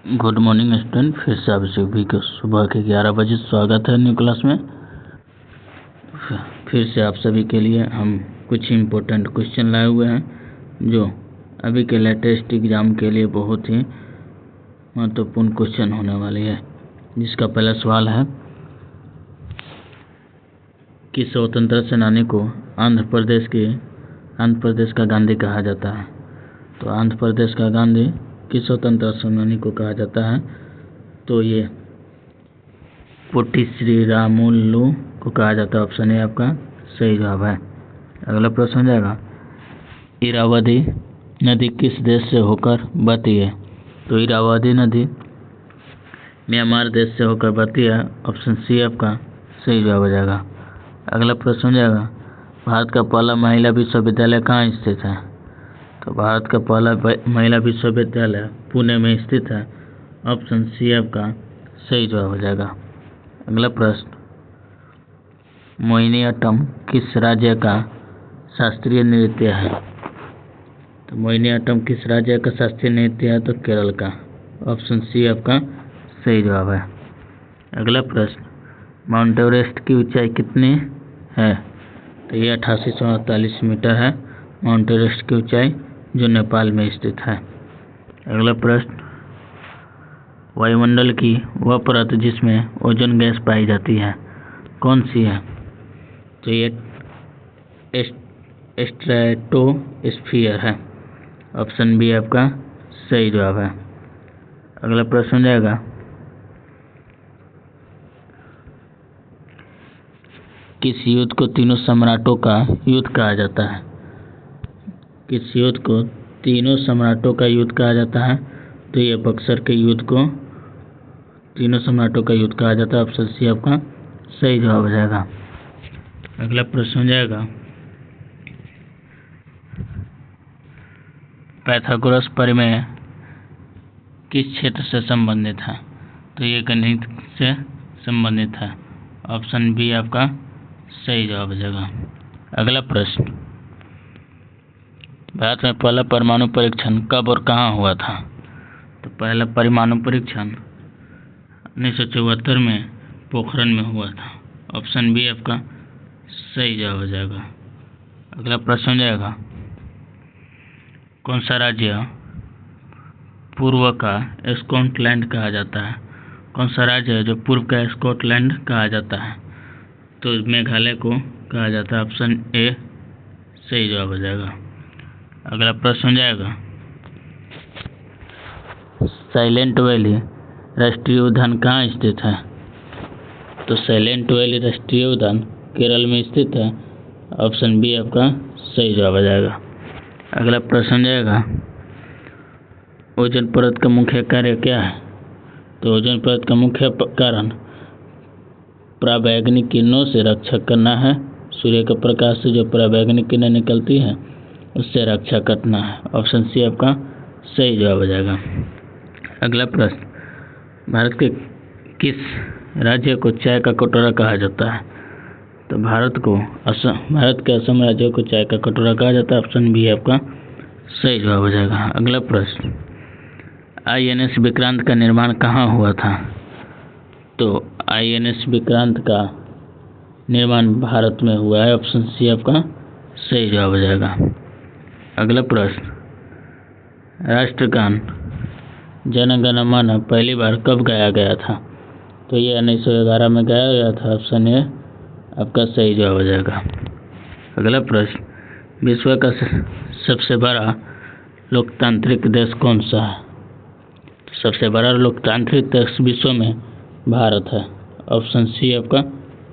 Good morning student, फिर से आप सभी को सुबह के 11 बजे स्वागत है न्यू क्लास में। फिर से आप सभी के लिए हम कुछ इम्पोर्टेंट क्वेश्चन लाए हुए हैं जो अभी के लेटेस्ट एग्ज़ाम के लिए बहुत ही महत्वपूर्ण क्वेश्चन होने वाली है। जिसका पहला सवाल है कि स्वतंत्रता सेनानी को आंध्र प्रदेश का गांधी कहा जाता है। तो आंध्र प्रदेश का गांधी किस स्वतंत्रता सेनानी को कहा जाता है? तो ये पोट्टी श्रीरामुलु को कहा जाता है। ऑप्शन ए आपका सही जवाब है। अगला प्रश्न हो जाएगा, इरावदी नदी किस देश से होकर बहती है? तो इरावदी नदी म्यांमार देश से होकर बहती है। ऑप्शन सी आपका सही जवाब हो जाएगा। अगला प्रश्न हो जाएगा, भारत का पहला महिला विश्वविद्यालय कहाँ स्थित है? तो भारत का पहला महिला विश्वविद्यालय पुणे में स्थित है। ऑप्शन सी आपका सही जवाब हो जाएगा। अगला प्रश्न, मोहिनीअट्टम किस राज्य का शास्त्रीय नृत्य है? तो मोहिनीअट्टम किस राज्य का शास्त्रीय नृत्य है? तो केरल का। ऑप्शन सी आपका सही जवाब है। अगला प्रश्न, माउंट एवरेस्ट की ऊंचाई कितनी है? तो ये 8848 मीटर है माउंट एवरेस्ट की ऊंचाई, जो नेपाल में स्थित है। अगला प्रश्न, वायुमंडल की वह परत जिसमें ओजोन गैस पाई जाती है कौन सी है? तो ये स्ट्रेटोस्फीयर है। ऑप्शन बी आपका सही जवाब है। अगला प्रश्न हो जाएगा, किस युद्ध को तीनों सम्राटों का युद्ध कहा जाता है? किस युद्ध को तीनों सम्राटों का युद्ध कहा जाता है? तो ये बक्सर के युद्ध को तीनों सम्राटों का युद्ध कहा जाता है। ऑप्शन सी आपका सही जवाब हो जाएगा। अगला प्रश्न हो जाएगा, पाइथागोरस प्रमेय किस क्षेत्र से संबंधित है? तो ये गणित से संबंधित है। ऑप्शन बी आपका सही जवाब हो जाएगा। अगला प्रश्न, भारत में पहला परमाणु परीक्षण कब और कहाँ हुआ था? तो पहला परमाणु परीक्षण 1974 में पोखरण में हुआ था। ऑप्शन बी आपका सही जवाब हो जाएगा। अगला प्रश्न हो जाएगा, कौन सा राज्य पूर्व का स्कॉटलैंड कहा जाता है? कौन सा राज्य है जो पूर्व का स्कॉटलैंड कहा जाता है? तो मेघालय को कहा जाता है। ऑप्शन ए सही जवाब हो जाएगा। अगला प्रश्न हो जाएगा, साइलेंट वैली राष्ट्रीय उद्यान कहाँ स्थित है? तो साइलेंट वैली राष्ट्रीय उद्यान केरल में स्थित है। ऑप्शन बी आपका सही जवाब हो जाएगा। अगला प्रश्न हो जाएगा, ओजोन परत का मुख्य कार्य क्या है? तो ओजोन परत का मुख्य कारण पराबैंगनी किरणों से रक्षा करना है। सूर्य के प्रकाश से जो पराबैंगनी किरणें निकलती हैं उससे रक्षा करना है। ऑप्शन सी आपका सही जवाब हो जाएगा। अगला प्रश्न, भारत के किस राज्य को चाय का कटोरा कहा जाता है? तो भारत के असम राज्य को चाय का कटोरा कहा जाता है। ऑप्शन बी आपका सही जवाब हो जाएगा। अगला प्रश्न, INS विक्रांत का निर्माण कहाँ हुआ था? तो INS विक्रांत का निर्माण भारत में हुआ है। ऑप्शन सी आपका सही जवाब हो जाएगा। अगला प्रश्न, राष्ट्रगान जन गण मन पहली बार कब गाया गया था? तो ये 1911 में गाया गया था। ऑप्शन ए आपका सही जवाब हो जाएगा। अगला प्रश्न, विश्व का सबसे बड़ा लोकतांत्रिक देश कौन सा है? सबसे बड़ा लोकतांत्रिक देश विश्व में भारत है। ऑप्शन सी आपका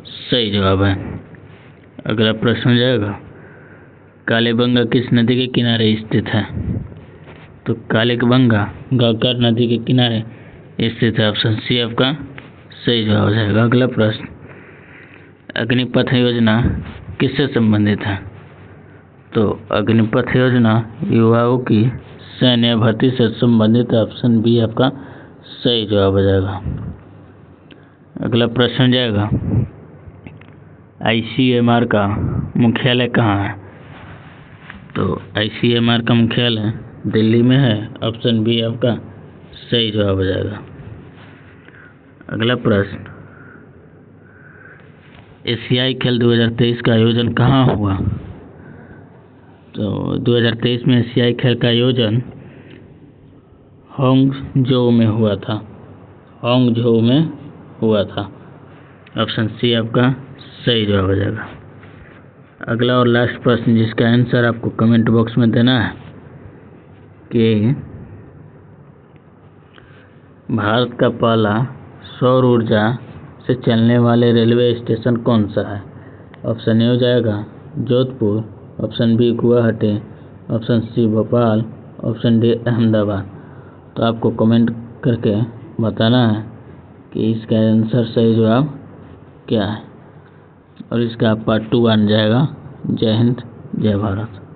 सही जवाब है। अगला प्रश्न हो जाएगा, कालीबंगा किस नदी के किनारे स्थित है? तो कालीबंगा घग्गर नदी के किनारे स्थित है। ऑप्शन सी आपका सही जवाब हो जाएगा। अगला प्रश्न, अग्निपथ योजना किससे संबंधित है? तो अग्निपथ योजना युवाओं की सैन्य भर्ती से संबंधित है। ऑप्शन बी आपका सही जवाब हो जाएगा। अगला प्रश्न हो जाएगा, ICMR का मुख्यालय कहाँ है? तो ICMR का मुख्यालय दिल्ली में है। ऑप्शन बी आपका सही जवाब हो जाएगा। अगला प्रश्न, एशियाई खेल 2023 का आयोजन कहाँ हुआ? तो 2023 में एशियाई खेल का आयोजन हांगझोउ में हुआ था। हांगझोउ में हुआ था। ऑप्शन सी आपका सही जवाब हो जाएगा। अगला और लास्ट प्रश्न जिसका आंसर आपको कमेंट बॉक्स में देना है कि भारत का पहला सौर ऊर्जा से चलने वाले रेलवे स्टेशन कौन सा है? ऑप्शन ए हो जाएगा Jodhpur, option B Guwahati, option C Bhopal, option D Ahmedabad. तो आपको कमेंट करके बताना है कि इसका आंसर सही जवाब क्या है और इसका पार्ट 2 बन जाएगा। जय हिंद, जय भारत।